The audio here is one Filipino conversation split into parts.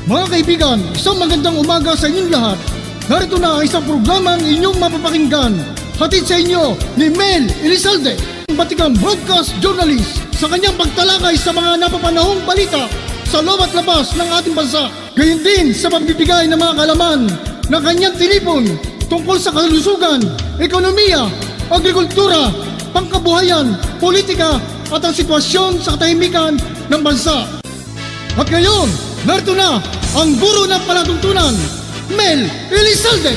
Mga kaibigan, isang magandang umaga sa inyong lahat. Narito na ang isang programang inyong mapapakinggan. Hatid sa inyo ni Mel Elizalde, batikang broadcast journalist, sa kanyang pagtalakay sa mga napapanahong balita sa loob at labas ng ating bansa. Gayon din sa pagbibigay ng mga kaalaman ng kanyang tinipon tungkol sa kalusugan, ekonomiya, agrikultura, pangkabuhayan, politika at ang sitwasyon sa katahimikan ng bansa. At ngayon, narito na ang guro ng palatuntunan, Mel Elizalde.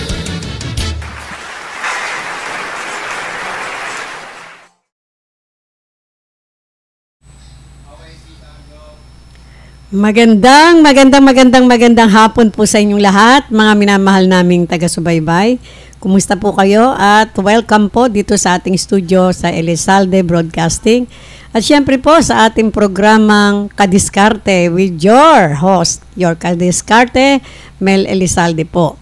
Magandang hapon po sa inyong lahat, mga minamahal naming taga-subaybay. Kumusta po kayo at welcome po dito sa ating studio sa Elizalde Broadcasting. At syempre po sa ating programang Kadiskarte with your host, your Kadiskarte, Mel Elizalde po.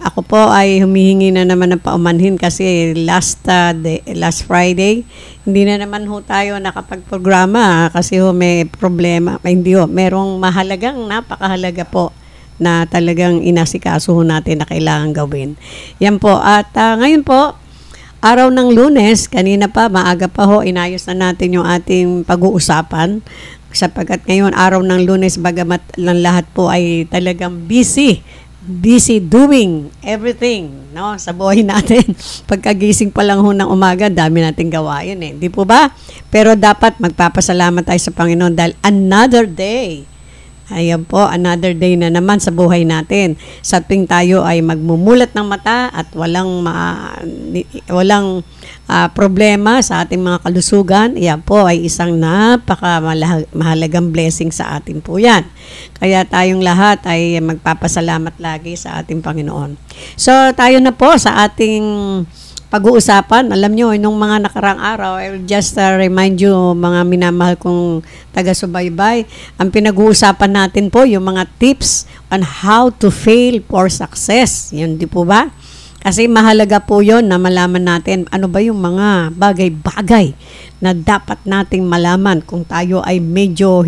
Ako po ay humihingi na naman ng paumanhin kasi last Friday, hindi na naman ho tayo nakapagprograma kasi may problema. Merong napakahalaga po na talagang inasikaso natin na kailangan gawin. Yan po. At ngayon po, araw ng Lunes, kanina pa, maaga pa ho, inayos na natin yung ating pag-uusapan. Sapagkat ngayon, araw ng Lunes, bagamat lang lahat po ay talagang busy doing everything, no, sa buhay natin. Pagkagising pa lang ho ng umaga, dami nating gawain di po ba? Pero dapat magpapasalamat tayo sa Panginoon dahil another day. Ayan po, another day na naman sa buhay natin. Sa tuwing tayo ay magmumulat ng mata at walang problema sa ating mga kalusugan, iyan po ay isang napaka-mahalagang blessing sa atin po yan. Kaya tayong lahat ay magpapasalamat lagi sa ating Panginoon. So, tayo na po sa ating pag-uusapan. Alam nyo, nung mga nakarang araw, I will just remind you, mga minamahal kong taga-subaybay, ang pinag-uusapan natin po, yung mga tips on how to fail for success. Yun, di po ba? Kasi mahalaga po yon na malaman natin ano ba yung mga bagay-bagay na dapat nating malaman kung tayo ay medyo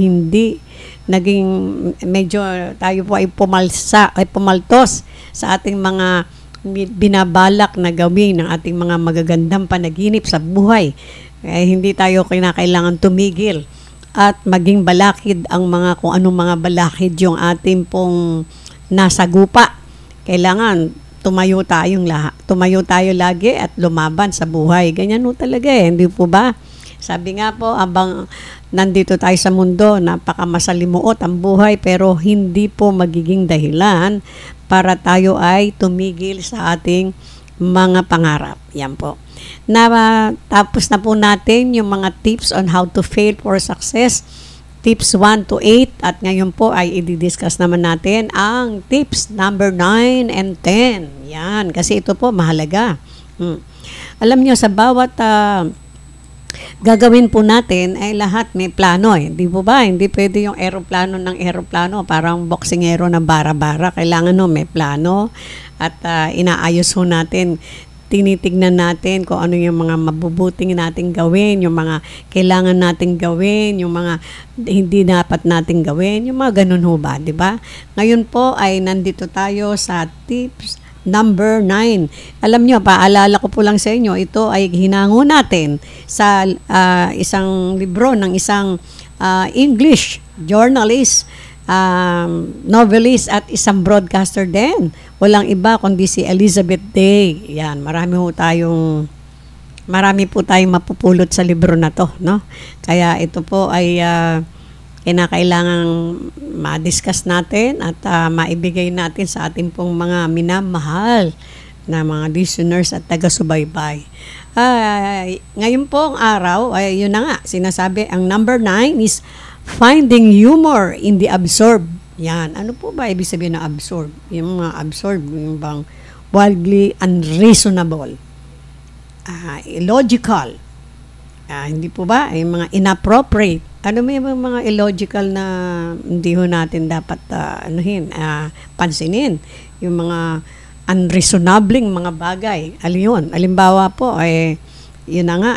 tayo po ay pumaltos sa ating mga binabalak na gawin ng ating mga magagandang panaginip sa buhay. Hindi tayo kailangan tumigil at maging balakid kung anong mga balakid yung ating pong nasagupa. Kailangan tumayo tayo lagi at lumaban sa buhay. Ganyan po talaga hindi po ba? Sabi nga po, abang nandito tayo sa mundo, napakamasalimuot ang buhay pero hindi po magiging dahilan para tayo ay tumigil sa ating mga pangarap. Yan po. Tapos na po natin yung mga tips on how to fail for success. Tips 1 to 8 at ngayon po ay i-discuss naman natin ang tips number 9 and 10. Yan, kasi ito po mahalaga. Alam nyo, sa bawat gagawin po natin ay lahat may plano Di po ba? Hindi pwede yung eroplano ng eroplano, parang boksingero ng bara-bara. Kailangan may plano at inaayos ho natin. Tinitignan natin kung ano yung mga mabubuting nating gawin, yung mga kailangan nating gawin, yung mga hindi dapat nating gawin, yung mga ganun ho ba, di ba? Ngayon po ay nandito tayo sa tips number 9. Alam nyo, paalala ko po lang sa inyo, ito ay hinango natin sa isang libro ng isang English journalist, novelist at isang broadcaster din. Walang iba kundi si Elizabeth Day. Yan, marami po tayong mapupulot sa libro na to, no? Kaya ito po ay kinakailangang ma-discuss natin at maibigay natin sa ating pong mga minamahal na mga listeners at taga-subaybay. Ngayon pong araw, yun na nga, sinasabi, ang number 9 is finding humor in the absurd. Yan. Ano po ba ibig sabihin ng absurd? Yung mga absurd, yung bang wildly unreasonable, illogical, hindi po ba? Yung mga inappropriate. Ano may mga illogical na hindi ho natin dapat pansinin. Yung mga unreasonabling mga bagay. Alimbawa po, yun na nga,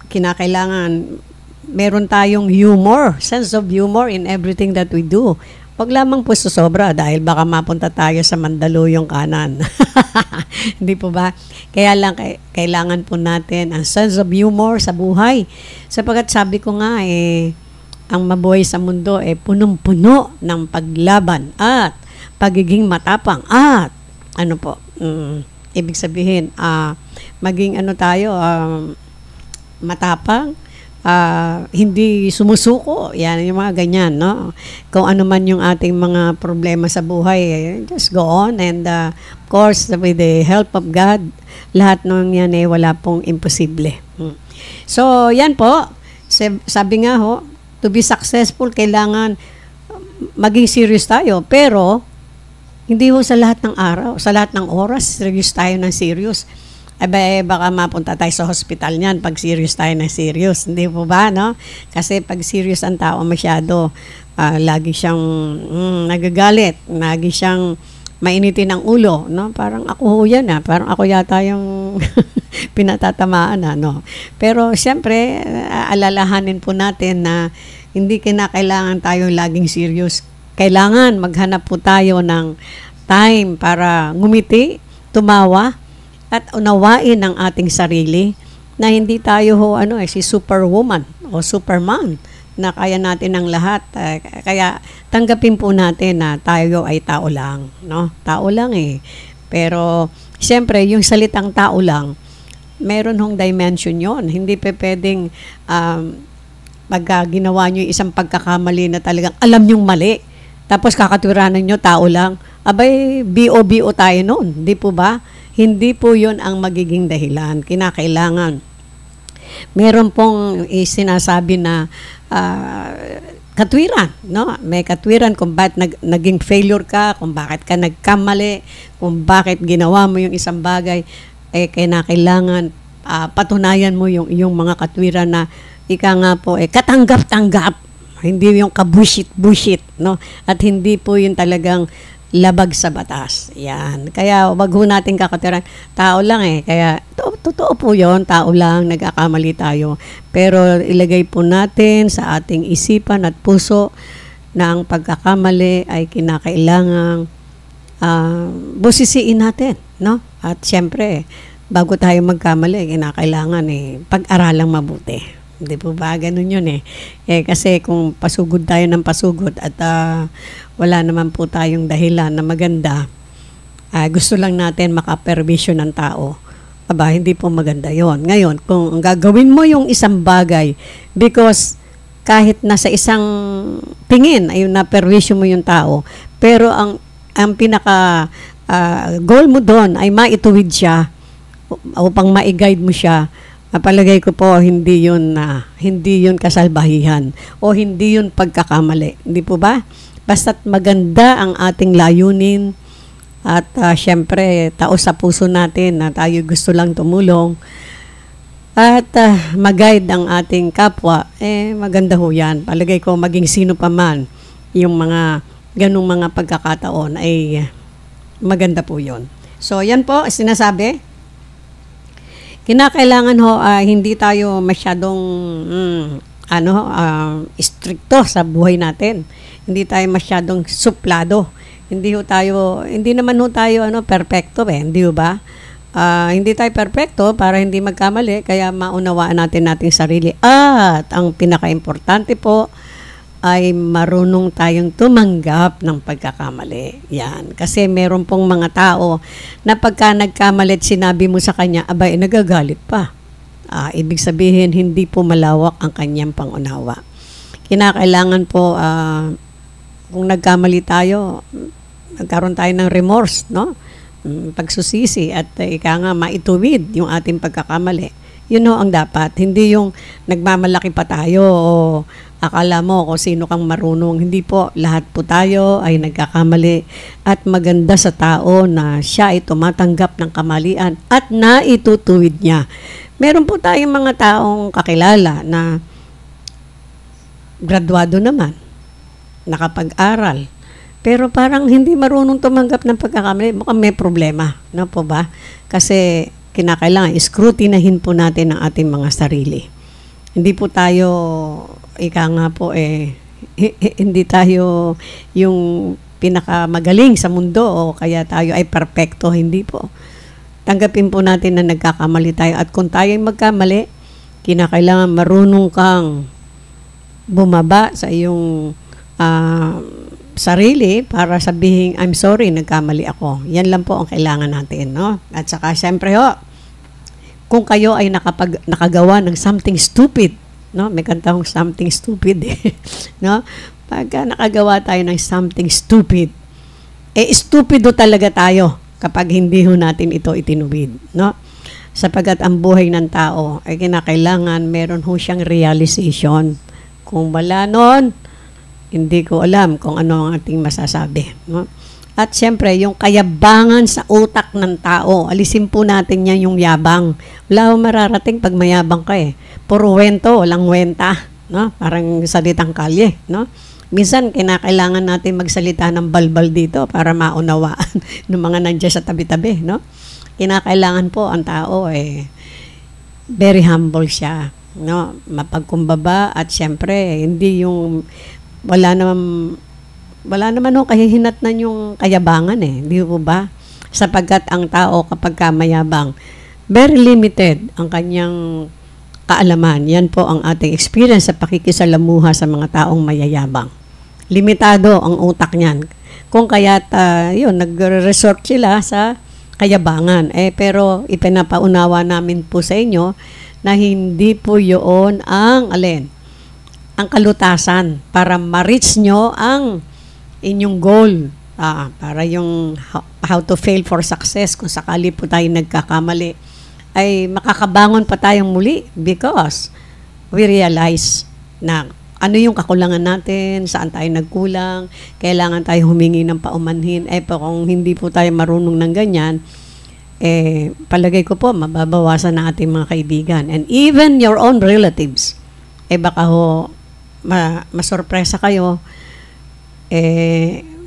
kinakailangan meron tayong humor, sense of humor in everything that we do. Wag lamang po susobra dahil baka mapunta tayo sa Mandaluyong kanan. Hindi po ba? Kaya lang kailangan po natin ang sense of humor sa buhay. Sapagkat sabi ko nga ang mabuhay sa mundo punong-puno ng paglaban at pagiging matapang at ibig sabihin maging tayo matapang, hindi sumusuko. Yan yung mga ganyan, no? Kung ano man yung ating mga problema sa buhay, just go on. And of course, with the help of God, lahat ng yan wala pong imposible. So, yan po. Sabi nga ho, to be successful, kailangan maging serious tayo. Pero, hindi ho sa lahat ng araw, sa lahat ng oras, serious tayo ng serious. Baka mapunta tayo sa hospital niyan pag serious tayo na serious. Hindi po ba, no? Kasi pag serious ang tao masyado, lagi siyang nagagalit, lagi siyang mainitin ang ulo, no? Parang ako ho yan, parang ako yata yung pinatatamaan, no? Pero siyempre, alalahanin po natin na hindi kinakailangan tayo laging serious. Kailangan maghanap po tayo ng time para ngumiti, tumawa, at unawain ang ating sarili na hindi tayo si superwoman o superman na kaya natin ang lahat. Kaya tanggapin po natin na tayo ay tao lang, no? Tao lang Pero siyempre yung salitang tao lang, meron hong dimension yon. Hindi pwedeng pagka ginawa nyo isang pagkakamali na talagang alam nyong mali, tapos kakatwiranan nyo tao lang, abay BO tayo noon, di po ba? Hindi po yun ang magiging dahilan. Kinakailangan. Meron pong sinasabi na katwiran, no? May katwiran kung bakit naging failure ka, kung bakit ka nagkamali, kung bakit ginawa mo yung isang bagay, kinakailangan patunayan mo yung mga katwiran na ika nga po, katanggap-tanggap. Hindi yung kabushit-bushit, no? At hindi po yun talagang labag sa batas. Yan. Kaya wag ho natin kakatiran. Tao lang Kaya totoo po yun. Tao lang. Nagkakamali tayo. Pero ilagay po natin sa ating isipan at puso na ang pagkakamali ay kinakailangang busisiin natin. No? At syempre, bago tayo magkamali, kinakailangan pag-aralang mabuti. Hindi po ba? Ganun yun kasi kung pasugod tayo ng pasugod at wala naman po tayong dahilan na maganda, gusto lang natin makaperwisyo ng tao, hindi po maganda yon. Ngayon, kung gagawin mo yung isang bagay because kahit nasa isang tingin ay naperwisyo mo yung tao, pero ang pinaka goal mo doon ay maituwid siya upang ma-guide mo siya, palagay ko po hindi yun kasalbahihan o hindi yun pagkakamali. Hindi po ba? Basta't maganda ang ating layunin at syempre tao sa puso natin na tayo gusto lang tumulong at mag-guide ang ating kapwa, maganda ho yan. Palagay ko maging sino pa man yung mga ganung mga pagkakataon ay maganda po yon. So yan po sinasabi. Kinakailangan hindi tayo masyadong stricto sa buhay natin. Hindi tayo masyadong suplado. Hindi naman tayo perpekto hindi ba? Hindi tayo perpekto para hindi magkamali, kaya maunawaan natin ating sarili. At ang pinaka-importante po ay marunong tayong tumanggap ng pagkakamali. Yan. Kasi meron pong mga tao na pagka nagkamalit, sinabi mo sa kanya, nagagalit pa. Ibig sabihin, hindi po malawak ang kanyang pangunawa. Kinakailangan po, kung nagkamali tayo, nagkaroon tayo ng remorse, no? Pagsusisi at maituwid yung ating pagkakamali. Yun ang dapat. Hindi yung nagmamalaki pa tayo o akala mo kung sino kang marunong. Hindi po. Lahat po tayo ay nagkakamali. At maganda sa tao na siya ay tumatanggap ng kamalian at naitutuwid niya. Meron po tayong mga taong kakilala na graduado naman, nakapag-aral, pero parang hindi marunong tumanggap ng pagkakamali. Mukhang may problema. No po ba? Kasi kinakailangan, scrutinahin po natin ang ating mga sarili. Hindi po tayo, hindi tayo yung pinakamagaling sa mundo o kaya tayo ay perpekto, hindi po. Tanggapin po natin na nagkakamali tayo at kung tayo ay magkamali, kinakailangan marunong kang bumaba sa iyong sarili para sabihin, I'm sorry, nagkamali ako. Yan lang po ang kailangan natin, no? At saka, syempre kung kayo ay nakagawa ng something stupid, no? May kanta kong something stupid, no? Pagka nakagawa tayo ng something stupid, stupido talaga tayo kapag hindi ho natin ito itinuwid, no? Sapagkat ang buhay ng tao ay kinakailangan meron ho siyang realization. Kung wala nun, hindi ko alam kung ano ang ating masasabi, no? At siyempre, yung kayabangan sa utak ng tao, alisin po natin yan yung yabang. Wala akong mararating pag mayabang ka Puro wento, walang wenta, no? Parang salitang kalye, no? Minsan, kinakailangan natin magsalita ng balbal dito para maunawaan ng mga nandiyan sa tabi-tabi, no? Kinakailangan po ang tao very humble siya, no? Mapagkumbaba at siyempre, hindi yung wala naman kahihinatnan yung kayabangan hindi po ba? Sapagkat ang tao kapag mayabang, very limited ang kanyang kaalaman. Yan po ang ating experience sa pakikisalamuha sa mga taong mayayabang. Limitado ang utak niyan. Kung kaya't nagre-resort sila sa kayabangan. Pero ipinapaunawa namin po sa inyo na hindi po yun ang kalutasan para ma-reach nyo ang inyong goal. Para yung how to fail for success kung sakali po tayo nagkakamali ay makakabangon pa tayong muli because we realize na ano yung kakulangan natin, saan tayo nagkulang, kailangan tayo humingi ng paumanhin. Kung hindi po tayo marunong ng ganyan, palagay ko po, mababawasan na ating mga kaibigan. And even your own relatives, baka masorpresa kayo,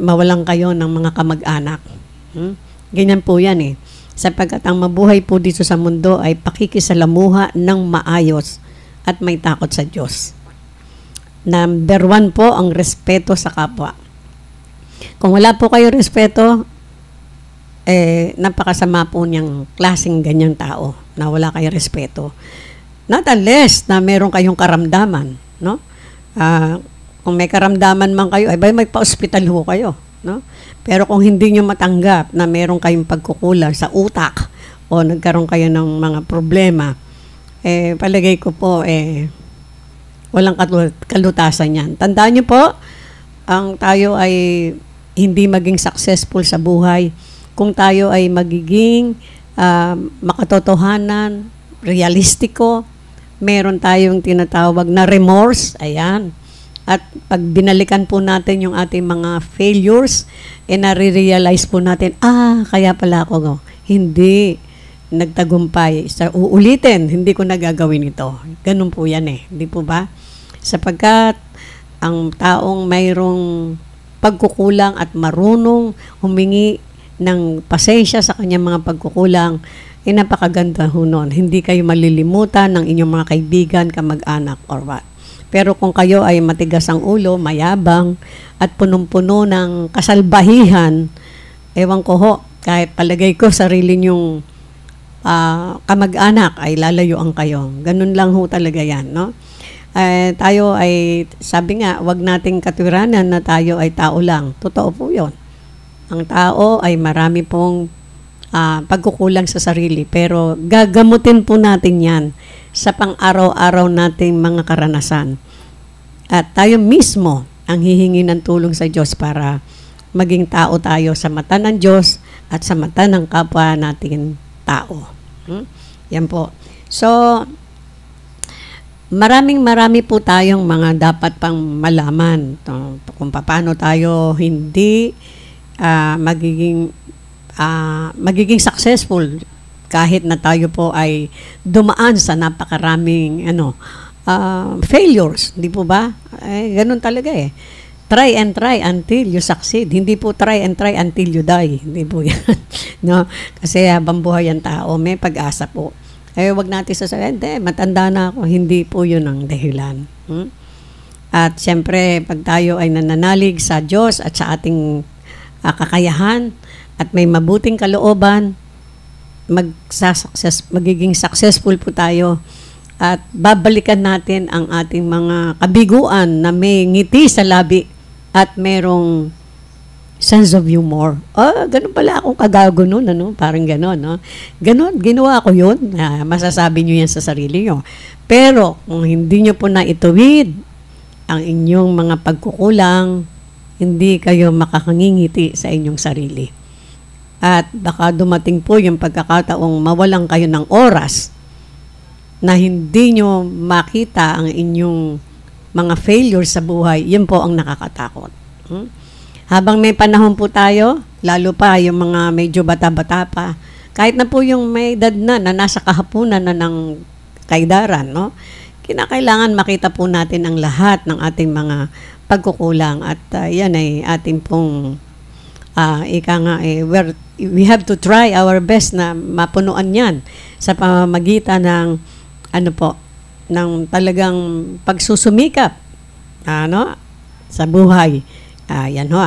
mawalan kayo ng mga kamag-anak. Ganyan po yan Sapagkat ang mabuhay po dito sa mundo ay pakikisalamuha ng maayos at may takot sa Diyos. Number 1 po, ang respeto sa kapwa. Kung wala po kayo respeto, napakasama po niyang klaseng ganyang tao na wala kayo respeto. Not unless na meron kayong karamdaman, no? Kung may karamdaman man kayo, may pa-hospital ho kayo, no? Pero kung hindi nyo matanggap na meron kayong pagkukulang sa utak o nagkaroon kayo ng mga problema, palagay ko po, walang kalutasan yan. Tandaan nyo po, ang tayo ay hindi maging successful sa buhay kung tayo ay magiging makatotohanan, realistiko, meron tayong tinatawag na remorse, ayan. At pag binalikan po natin yung ating mga failures, nare-realize po natin, kaya pala ako hindi nagtagumpay. Uulitin, hindi ko nagagawin ito. Ganun po yan Hindi po ba? Sapagkat ang taong mayroong pagkukulang at marunong humingi ng pasensya sa kanyang mga pagkukulang, napakaganda ho nun. Hindi kayo malilimutan ng inyong mga kaibigan, kamag-anak, or what. Pero kung kayo ay matigas ang ulo, mayabang, at punong-puno ng kasalbahihan, ewan ko ho, kahit palagay ko sarili nyong kamag-anak ay lalayuan kayo. Ganun lang ho talaga yan, no? Tayo ay, sabi nga, wag nating katwiranan na tayo ay tao lang. Totoo po yun. Ang tao ay marami pong pagkukulang sa sarili, pero gagamutin po natin yan sa pang-araw-araw nating mga karanasan. At tayo mismo ang hihingi ng tulong sa Diyos para maging tao tayo sa mata ng Diyos at sa mata ng kapwa natin tao. Yan po. So, marami po tayong mga dapat pang malaman kung paano tayo hindi magiging successful kahit na tayo po ay dumaan sa napakaraming failures, di po ba? Ganun talaga Try and try until you succeed. Hindi po try and try until you die. Hindi po yan. No? Kasi habang buhay ang tao, may pag-asa po. Wag natin sasabihin, matanda na ako. Hindi po yun ang dahilan. At siyempre, pag tayo ay nananalig sa Diyos at sa ating kakayahan at may mabuting kalooban, magiging successful po tayo at babalikan natin ang ating mga kabiguan na may ngiti sa labi at merong sense of humor. Ganun pala akong kagago nun, ano? Parang ganun, no? Ganun, ginawa ko yun. Masasabi nyo yan sa sarili nyo. Pero, kung hindi nyo po na ituwid ang inyong mga pagkukulang, hindi kayo makakangingiti sa inyong sarili. At baka dumating po yung pagkakataong mawalan kayo ng oras na hindi nyo makita ang inyong mga failures sa buhay, yun po ang nakakatakot. Habang may panahon po tayo, lalo pa yung mga medyo bata-bata pa, kahit na po yung may edad na nasa kahapunan na ng kaidaran, no? Kinakailangan makita po natin ang lahat ng ating mga pagkukulang at yan ay ating pong we have to try our best na mapunuan yan sa pamamagitan ng ng talagang pagsusumikap sa buhay. Yan ho,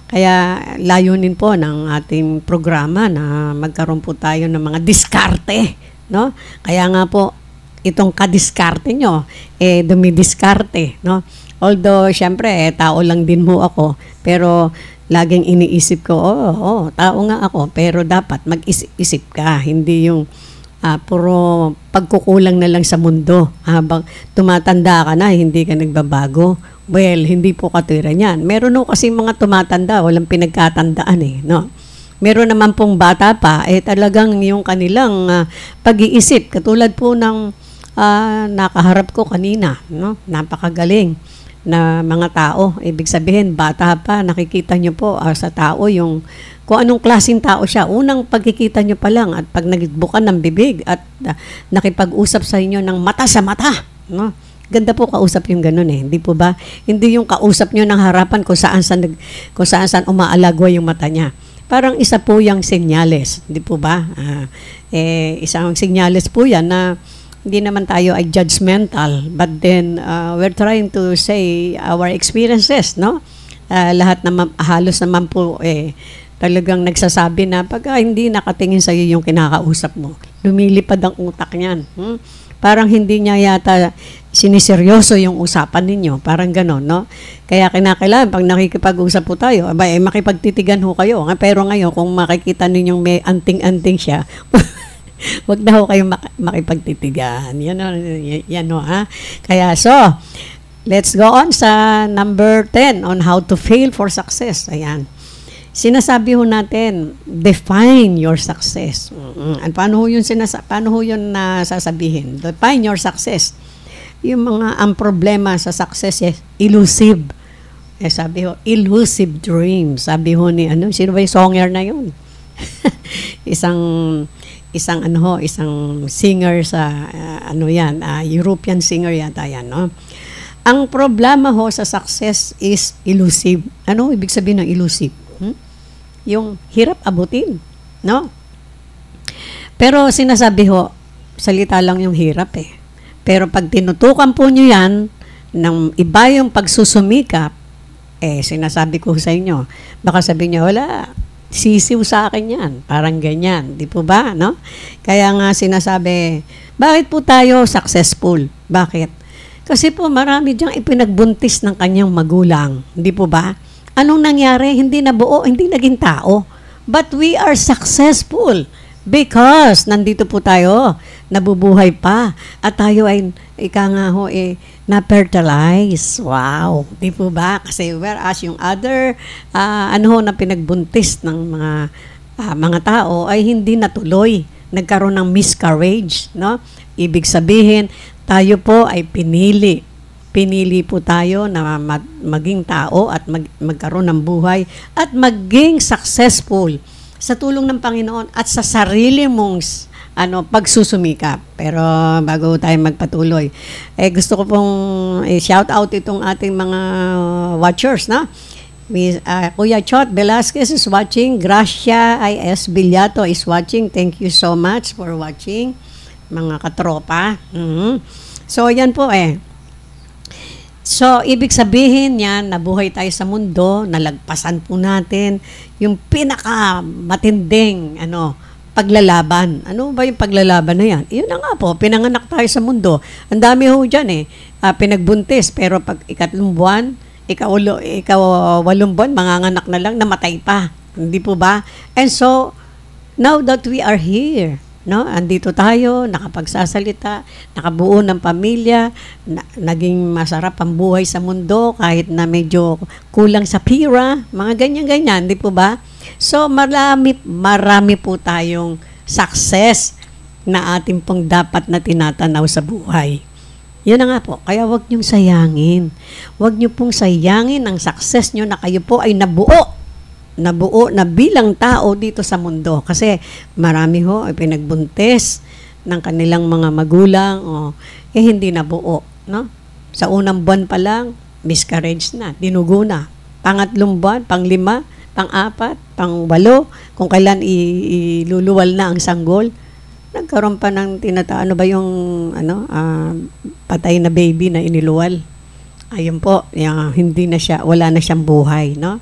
Kaya layunin po ng ating programa na magkaroon po tayo ng mga diskarte, no? Kaya nga po itong kadiskarte nyo, dumidiskarte, no? Although, syempre, tao lang din mo ako, pero laging iniisip ko, tao nga ako, pero dapat mag-isip ka, hindi yung puro pagkukulang na lang sa mundo. Habang tumatanda ka na, hindi ka nagbabago. Well, hindi po katwiran yan. Meron no kasi mga tumatanda, walang pinagkatandaan no? Meron naman pong bata pa, talagang yung kanilang pag-iisip, katulad po ng nakaharap ko kanina, no? Napakagaling na mga tao. Ibig sabihin, bata pa, nakikita nyo po sa tao yung kung anong klaseng tao siya. Unang pagkikita nyo pa lang at pag nagbuka ng bibig at nakipag-usap sa inyo ng mata sa mata, no? Ganda po kausap yung ganun hindi po ba? Hindi yung kausap nyo ng harapan kung saan umaalagwa yung mata niya. Parang isa po yung senyales, hindi po ba? Isang senyales po yan na hindi naman tayo ay judgmental, but then we're trying to say our experiences, no? Lahat naman, halos naman po talagang nagsasabi na pag hindi nakatingin sa iyo yung kinakausap mo, lumilipad ang utak niyan. Parang hindi niya yata siniseryoso yung usapan ninyo. Parang gano'n, no? Kaya kinakailangan, pag nakikipag-usap po tayo, makipagtitigan ho kayo. Pero ngayon, kung makikita ninyong may anting-anting siya, wag na ho kayong makipagtitigan. Yan ho, Kaya, let's go on sa number 10 on how to fail for success. Ayan. Sinasabi ho natin, define your success. Paano ho yun nasasabihin? Define your success. Yung ang problema sa success elusive. Sabi ho, elusive dreams. Sabi ho ni, sino ba yung songer na yun? isang singer sa, European singer yata yan, no? Ang problema ho sa success is elusive. Ano ibig sabihin ng elusive? Yung hirap abutin, no? Pero sinasabi ho, salita lang yung hirap Pero pag tinutukan po nyo yan, ng iba yung pagsusumikap, sinasabi ko sa inyo, baka sabihin nyo, wala, sisiw sa akin yan. Parang ganyan, di po ba, no? Kaya nga sinasabi, bakit po tayo successful? Bakit? Kasi po marami diyang ipinagbuntis ng kanyang magulang, di po ba? Anong nangyari? Hindi nabuo, hindi naging tao. But we are successful because nandito po tayo, nabubuhay pa. At tayo ay, na-fertilize. Wow! Di po ba? Kasi whereas yung other, na pinagbuntis ng mga tao ay hindi natuloy. Nagkaroon ng miscarriage, no? Ibig sabihin, tayo po ay pinili. Pinili po tayo na maging tao at magkaroon ng buhay at maging successful sa tulong ng Panginoon at sa sarili mong pagsusumikap. Pero bago tayo magpatuloy, gusto ko pong shout out itong ating mga watchers, na Kuya Chot Velasquez is watching, Gracia I.S. Villato is watching. Thank you so much for watching, mga katropa. So yan po So, ibig sabihin yan, nabuhay tayo sa mundo, nalagpasan po natin yung pinakamatinding paglalaban. Ano ba yung paglalaban na yan? Yun na nga po, pinanganak tayo sa mundo. Ang dami ho dyan pinagbuntis, pero pag 3 buwan, ika-8 buwan, manganganak na lang, namatay pa. Hindi po ba? And so, now that we are here, andito tayo, nakapagsasalita, nakabuo ng pamilya, naging masarap ang buhay sa mundo kahit na medyo kulang sa pira, mga ganyan-ganyan, di po ba? So marami po tayong success na ating pong dapat na tinatanaw sa buhay. Yun na nga po, kaya wag niyong sayangin. Wag niyo pong sayangin ang success niyo na kayo po ay nabuo na bilang tao dito sa mundo. Kasi marami ho ay pinagbuntis ng kanilang mga magulang hindi nabuo. No? Sa unang buwan pa lang, miscarriage na, dinugo na. Pangatlong buwan, pang-5, pang-4, pang-8, kung kailan iluluwal na ang sanggol, nagkaroon pa ng patay na baby na iniluwal. Ayun po, hindi na siya, wala na siyang buhay, no?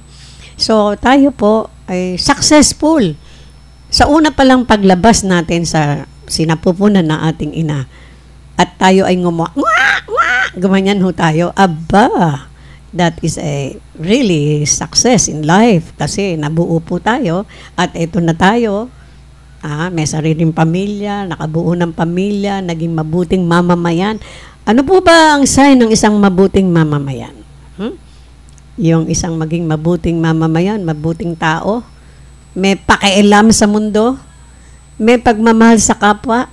So, tayo po ay successful. Sa una pa lang paglabas natin sa sinapupunan na ating ina at tayo ay gumanyan ho tayo, aba, that is a really success in life kasi nabuo po tayo at ito na tayo, may sariling pamilya, nakabuo ng pamilya, naging mabuting mamamayan. Ano po ba ang sign ng isang mabuting mamamayan? Yung isang maging mabuting mamamayan, mabuting tao, may pakialam sa mundo, may pagmamahal sa kapwa,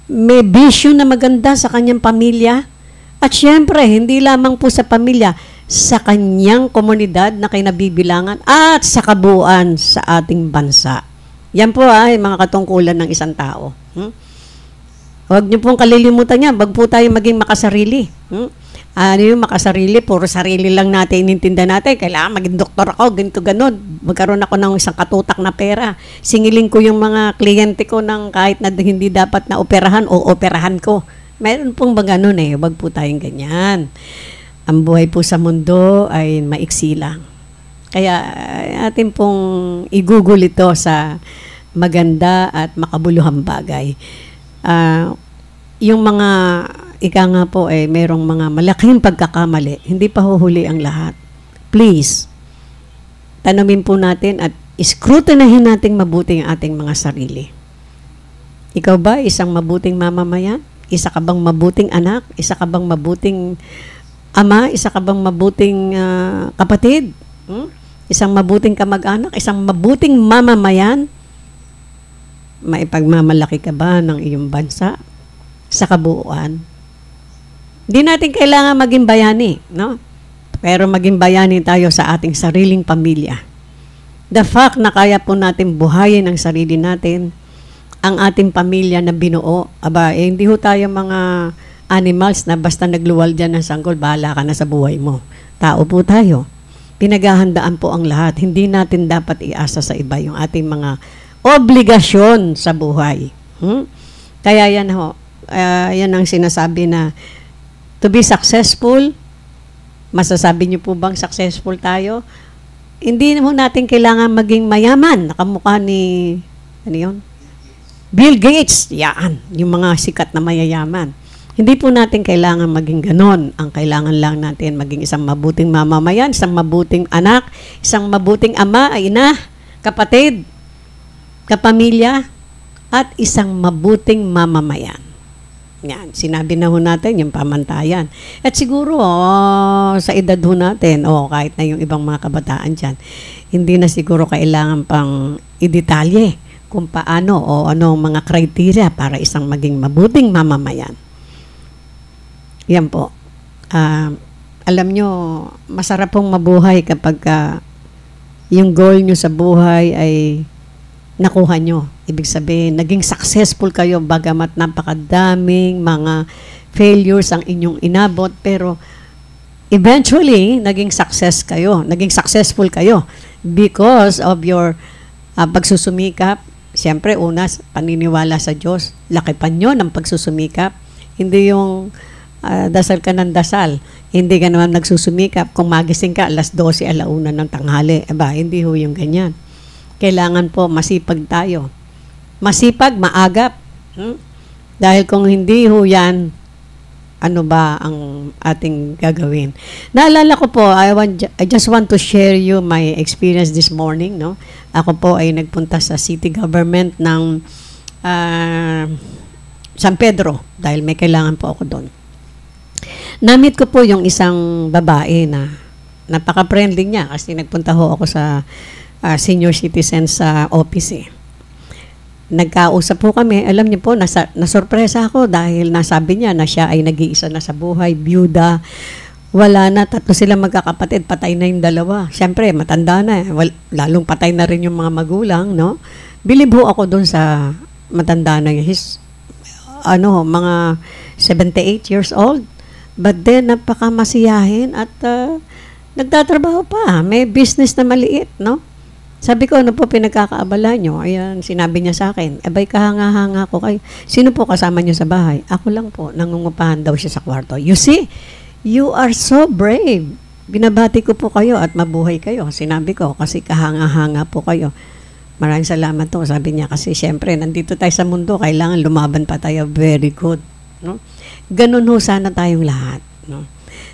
may vision na maganda sa kanyang pamilya, at syempre, hindi lamang po sa pamilya, sa kanyang komunidad na kinabibilangan at sa kabuuan sa ating bansa. Yan po ay mga katungkulan ng isang tao. Huwag niyo pong kalilimutan yan, wag po tayo maging makasarili. Yung makasarili, puro sarili lang natin inintinda natin. Kailangan maging doktor ako, ganito, ganon. Magkaroon ako ng isang katutak na pera. Singilin ko yung mga kliyente ko ng kahit na hindi dapat na operahan o operahan ko. Meron pong ba ganon wag po tayong ganyan. Ang buhay po sa mundo ay maiksi lang. Kaya atin pong igugol ito sa maganda at makabuluhang bagay. Yung mga nga po merong mga malaking pagkakamali, hindi pa huhuli ang lahat. Please, tanamin po natin at iskrutinahin natin mabuti ang ating mga sarili. Ikaw ba isang mabuting mamamayan? Isa ka bang mabuting anak? Isa ka bang mabuting ama? Isa ka bang mabuting kapatid? Isang mabuting kamag-anak? Isang mabuting mamamayan? Maipagmamalaki ka ba ng iyong bansa sa kabuuan? Hindi natin kailangan maging bayani, no? Pero maging bayani tayo sa ating sariling pamilya. The fact na kaya po natin buhayin ang sarili natin, ang ating pamilya na binuo, hindi ho tayo mga animals na basta nagluwal dyan ng sanggol, bahala ka na sa buhay mo. Tao po tayo. Pinaghahandaan po ang lahat. Hindi natin dapat iasa sa iba yung ating mga obligasyon sa buhay. Kaya yan ho, yan ang sinasabi na to be successful, masasabi niyo po bang successful tayo? Hindi mo natin kailangan maging mayaman. Nakamukha ni, Bill Gates. Yan, yung mga sikat na mayayaman. Hindi po natin kailangan maging ganon. Ang kailangan lang natin maging isang mabuting mamamayan, isang mabuting anak, isang mabuting ama, ina, kapatid, kapamilya, at isang mabuting mamamayan. Yan, sinabi na ho natin yung pamantayan. At siguro, sa edad ho natin, kahit na yung ibang mga kabataan dyan, hindi na siguro kailangan pang idetalye kung paano o ano mga criteria para isang maging mabuting mamamayan. Yan po. Alam nyo, masarap pong mabuhay kapag yung goal nyo sa buhay ay nakuha nyo. Ibig sabihin, naging successful kayo bagamat napakadaming mga failures ang inyong inabot, pero eventually, naging successful kayo because of your pagsusumikap. Siyempre, una, paniniwala sa Diyos. Lakipan nyo ng pagsusumikap. Hindi yung dasal ka ng dasal. Hindi ka naman nagsusumikap. Kung magising ka, alas 12, alauna ng tanghali. Aba, hindi ho yung ganyan. Kailangan po masipag tayo. Masipag, maagap. Dahil kung hindi ho yan, ano ba ang ating gagawin? Naalala ko po, I just want to share you my experience this morning. No? Ako po ay nagpunta sa city government ng San Pedro dahil may kailangan po ako doon. Namit ko po yung isang babae na napaka-friendly niya kasi nagpunta ho ako sa senior citizen sa office. Nagkausap po kami. Alam niyo po, nasorpresa ako dahil nasabi niya na siya ay nag-iisa na sa buhay, byuda. Wala na, 3 sila magkakapatid, patay na yung 2. Siyempre, matanda na. Lalong patay na rin yung mga magulang, no? Bilib ho ako doon sa matanda na yun. Mga 78 years old. But then, napakamasiyahin at nagtatrabaho pa. May business na maliit, no? Sabi ko, ano po pinagkakaabala nyo? Ayan, sinabi niya sa akin, abay, kahanga-hanga ko kayo. Sino po kasama nyo sa bahay? Ako lang po, nangungupahan daw siya sa kwarto. You see, you are so brave. Binabati ko po kayo at mabuhay kayo. Sinabi ko, kasi kahanga-hanga po kayo. Maraming salamat to. Sabi niya, kasi syempre, nandito tayo sa mundo, kailangan lumaban pa tayo. Very good. No? Ganun ho sana tayong lahat. No?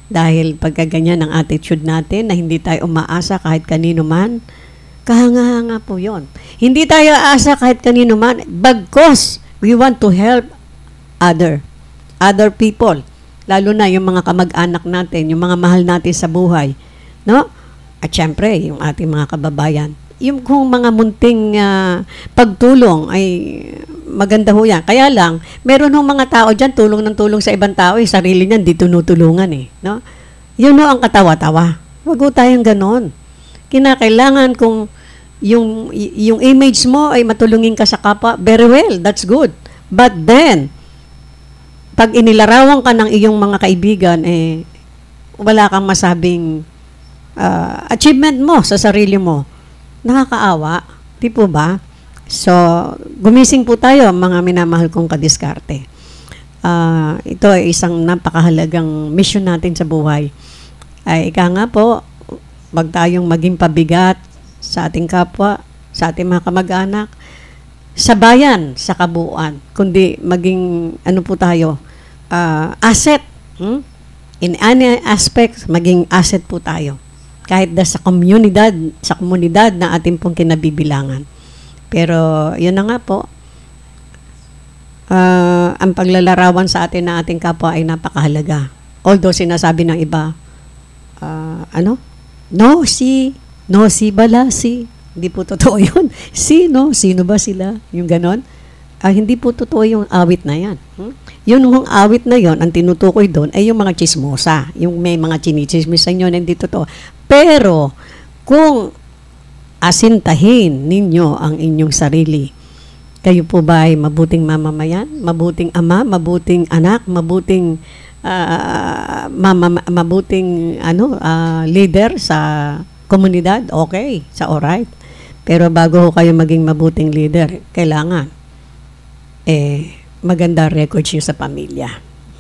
Dahil pagkaganyan ang attitude natin, na hindi tayo umaasa kahit kanino man, kahanga-hanga po yon. Hindi tayo aasa kahit kanino man, bagkos we want to help other people. Lalo na yung mga kamag-anak natin, yung mga mahal natin sa buhay. No? At syempre, yung ating mga kababayan. Yung kung mga munting pagtulong ay maganda ho yan. Kaya lang, meron hong mga tao dyan, tulong ng tulong sa ibang tao, sarili niyan, di tinutulungan eh. No? Yun ho ang katawa-tawa. Wag ho tayong ganon. Kinakailangan kung yung image mo ay matulungin ka sa kapwa, very well, that's good. But then, pag inilarawan ka ng iyong mga kaibigan, wala kang masabing achievement mo sa sarili mo. Nakakaawa, di po ba? So, gumising po tayo, mga minamahal kong kadiskarte. Ito ay isang napakahalagang mission natin sa buhay. Ay, ika nga po, wag tayong maging pabigat sa ating kapwa, sa ating mga kamag-anak, sa bayan, sa kabuuan, kundi maging, po tayo, asset. In any aspect, maging asset po tayo. Kahit sa komunidad na ating pong kinabibilangan. Pero, yun na nga po, ang paglalarawan sa atin na ating kapwa ay napakahalaga. Although sinasabi ng iba, no si bala si. Hindi po totoo yun. Sino ba sila? Yung ganon. Hindi po totoo yung awit na yan. Yung awit na yon, ang tinutukoy doon ay yung mga chismosa. Yung may mga chinichismis sa inyo na hindi totoo. Pero, kung asintahin ninyo ang inyong sarili, kayo po ba ay mabuting mamamayan? Mabuting ama? Mabuting anak? Mabuting leader sa komunidad? Okay, alright. Pero bago kayo maging mabuting leader, kailangan maganda records nyo sa pamilya.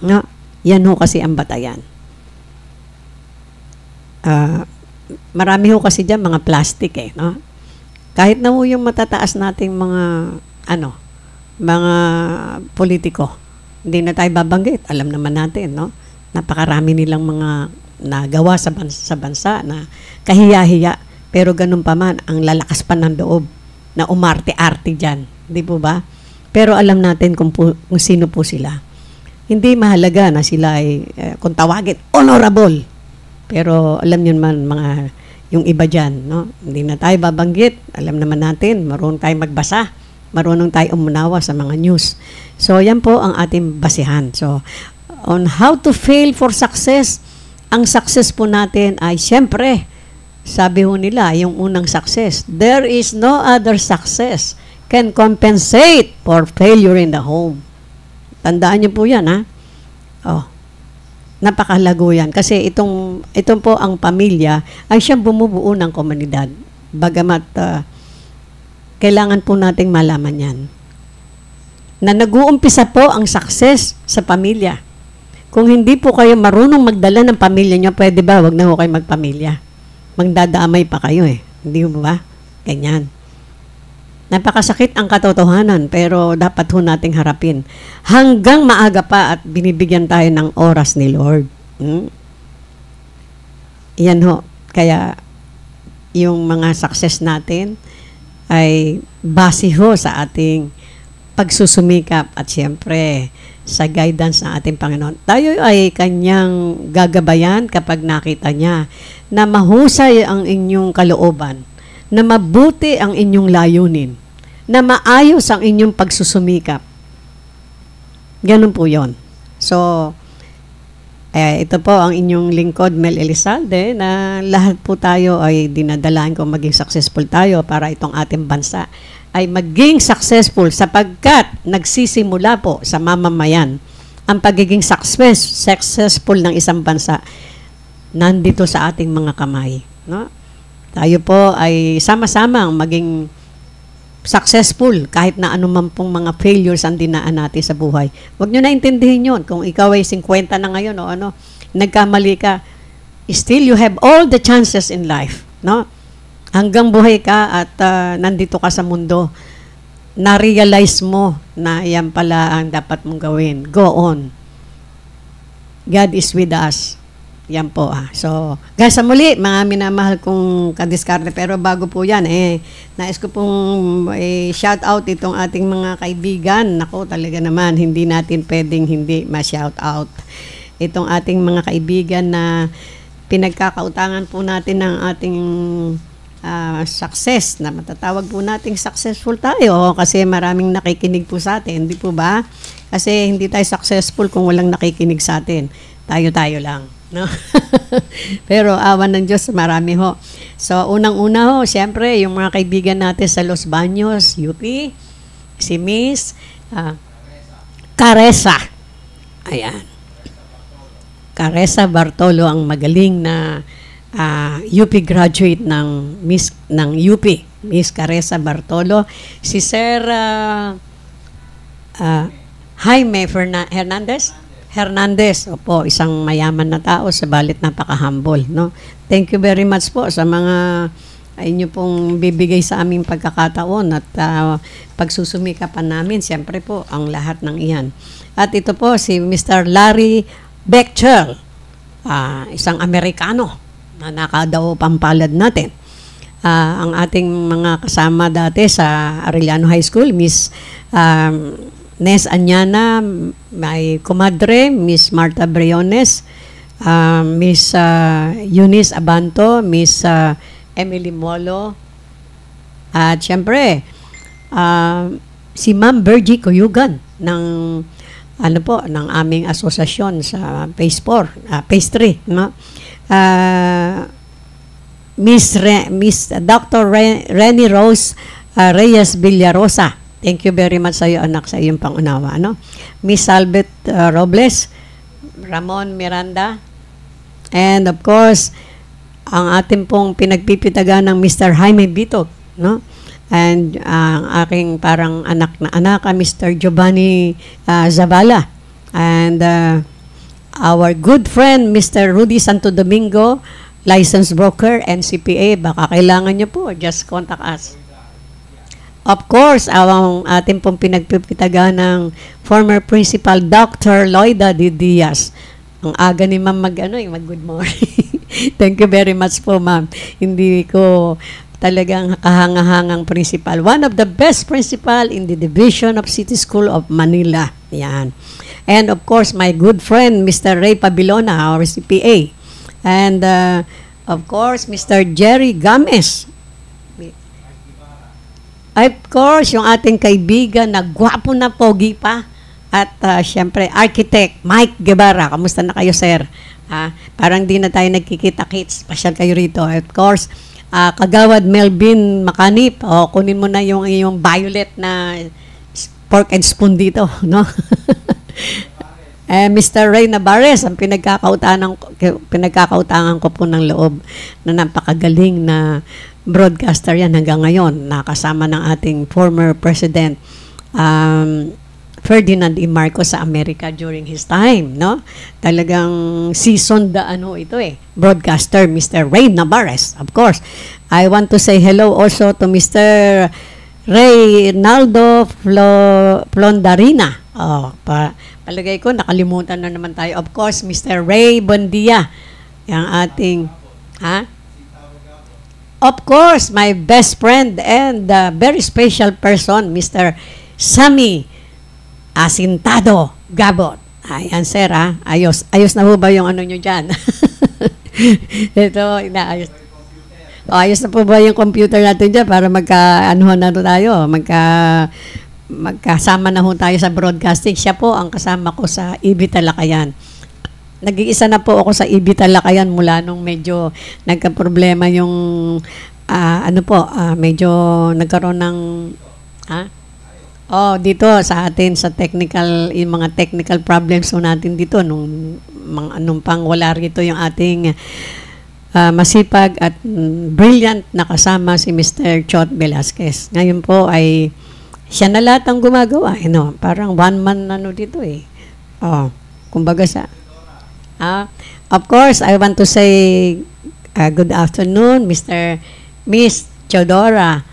No? Yan ho kasi ang batayan. Marami ho kasi dyan mga plastic no? Kahit na ho yung matataas nating mga mga politiko, hindi na tayo babanggit. Alam naman natin, no? Napakarami nilang mga nagawa sa bansa na kahiya-hiya. Pero ganun pa man, ang lalakas pa ng loob na umarte-arte dyan. Di po ba? Pero alam natin kung sino po sila. Hindi mahalaga na sila ay, kung tawagin, honorable. Pero alam nyo naman yung iba dyan, no? Hindi na tayo babanggit. Alam naman natin, marunong tayo magbasa. Marunong tayo umunawa sa mga news. So, yan po ang ating basihan. So, on how to fail for success, ang success po natin ay, siyempre, sabi ho nila, yung unang success, there is no other success can compensate for failure in the home. Tandaan niyo po yan, ha? Napakalago yan. Kasi itong po ang pamilya ay siyang bumubuo ng komunidad. Bagamat kailangan po nating malaman yan. Na nag-uumpisa po ang success sa pamilya. Kung hindi po kayo marunong magdala ng pamilya nyo, pwede ba? Wag na ho kayo magpamilya. Magdadamay pa kayo eh. Hindi mo ba? Ganyan. Napakasakit ang katotohanan, pero dapat ho nating harapin. Hanggang maaga pa at binibigyan tayo ng oras ni Lord. Yan ho. Kaya, yung mga success natin ay base ho sa ating pagsusumikap at siyempre sa guidance ng ating Panginoon. Tayo ay kanyang gagabayan kapag nakita niya na mahusay ang inyong kalooban, na mabuti ang inyong layunin, na maayos ang inyong pagsusumikap. Ganun po yon. So, ito po ang inyong lingkod, Mel Elizalde, na lahat po tayo ay dinadalaan kung maging successful tayo para itong ating bansa ay maging successful sapagkat nagsisimula po sa mamamayan. Ang pagiging successful ng isang bansa nandito sa ating mga kamay. No? Tayo po ay sama-samang maging successful kahit na anuman pong mga failures ang dinaan natin sa buhay. Huwag nyo na intindihin yun. Kung ikaw ay 50 na ngayon o nagkamali ka, still you have all the chances in life. No? Hanggang buhay ka at nandito ka sa mundo, na-realize mo na yan pala ang dapat mong gawin. Go on. God is with us. Yan po. So, guys, sa muli, mga minamahal kong kadiskarte. Pero bago po yan, nais ko pong shout out itong ating mga kaibigan. Nako, talaga naman, hindi natin pwedeng hindi ma-shout out. Itong ating mga kaibigan na pinagkakautangan po natin ng ating success, na matatawag po nating successful tayo kasi maraming nakikinig po sa atin, hindi po ba? Kasi hindi tayo successful kung walang nakikinig sa atin. Tayo-tayo lang. No? Pero awan ng Diyos, marami ho. So, unang-una ho, siyempre, yung mga kaibigan natin sa Los Baños, UP, si Miss Caressa. Ayan. Caressa Bartolo, ang magaling na UP graduate ng UP, Miss Caressa Bartolo. Si Sir Jaime Hernandez, opo, isang mayaman na tao, sabalit napaka-humble, no? Thank you very much po sa mga inyo pong bibigay sa aming pagkakataon at pagsusumikapan namin, siyempre po, ang lahat ng iyan. At ito po, si Mr. Larry Bechtel, isang Amerikano, na nakadaw pampalad natin. Ang ating mga kasama dati sa Arellano High School, Miss Nes Anyana, may kumadre, Miss Marta Briones, Miss Eunice Abanto, Miss Emily Molo, at syempre, si Ma'am Bergie Cuyugan ng ng aming asosasyon sa Phase 4, Phase 3, no? Miss Dr. Renny Rose Reyes Villarosa. Thank you very much sa iyo, anak, sa iyong pangunawa, no? Miss Albert Robles, Ramon Miranda, and of course, ang ating pong pinagpipitagan ng Mr. Jaime Bitog, no? And ang aking parang anak na anak, Mr. Giovanni Zavala, and our good friend, Mr. Rudy Santo Domingo, licensed broker and CPA. Baka kailangan nyo po, just contact us. Of course, ang ating pong pinagpipitagan ng former principal, Dr. Loida D. Diaz. Ang aga ni ma'am mag-good morning. Thank you very much po, ma'am. Hindi ko talagang kahangahangang principal. One of the best principal in the Division of City School of Manila. Yan. And of course, my good friend, Mr. Ray Pabilona, our CPA. And of course, Mr. Jerry Games. Of course, yung ating kaibigan na gwapo na pogi pa. At syempre, architect Mike Guevara. Kamusta na kayo, sir? Parang di na tayo nagkikita-kits. Pasyal kayo rito. Of course, Kagawad Melvin Makanip, kunin mo na yung iyong violet na pork and spoon dito, no? Mr. Ray Navarez, ang pinagkakautangan ko po ng loob na napakagaling na broadcaster yan hanggang ngayon, nakasama ng ating former President Ferdinand E. Marcos sa Amerika during his time, no? Talagang seasoned broadcaster, Mr. Ray Navarez, of course. I want to say hello also to Mr. Reynaldo Flondarina. Palagay ko, nakalimutan na naman tayo. Of course, Mr. Ray Bondia, yung ating, Of course, my best friend and very special person, Mr. Sammy Asintado Gabot. Ayan, sir, ayos na ho ba yung ano nyo dyan? Ito, inaayos. Ayos na po ba yung computer natin dyan para magkasama na ho tayo sa broadcasting. Siya po ang kasama ko sa EB Talakayan. Nag-iisa na po ako sa EB Talakayan mula nung medyo nagka-problema yung medyo nagkaroon ng dito sa atin sa yung mga technical problems natin dito nung pang wala rito yung ating masipag at brilliant na kasama si Mr. Chot Velasquez. Ngayon po ay siya na lahat ang gumagawa, parang one man dito kumbaga of course, I want to say good afternoon, Miss Chodora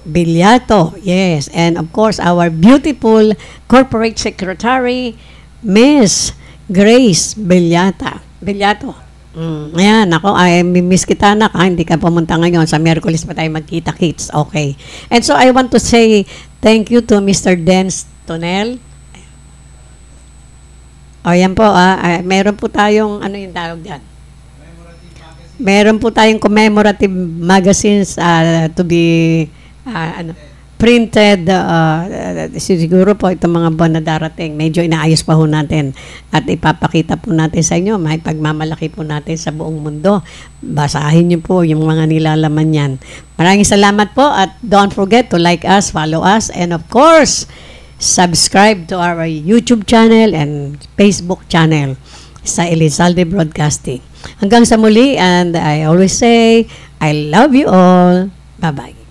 Bilyato, yes, and of course our beautiful corporate secretary, Miss Grace Bilyato. Ayan, ako, miss kita na hindi ka pumunta ngayon. Sa Miyerkules pa tayo magkita-kits. Okay. And so, I want to say thank you to Mr. Dens Tonel. Yan po, meron po tayong, ano yung tawag dyan? Meron po tayong commemorative magazines to be printed, siguro po itong mga buwan na darating, medyo inaayos pa ho natin at ipapakita po natin sa inyo, may pagmamalaki po natin sa buong mundo. Basahin niyo po yung mga nilalaman yan. Maraming salamat po at don't forget to like us, follow us, and of course, subscribe to our YouTube channel and Facebook channel sa Elizalde Broadcasting. Hanggang sa muli, and I always say, I love you all. Bye-bye.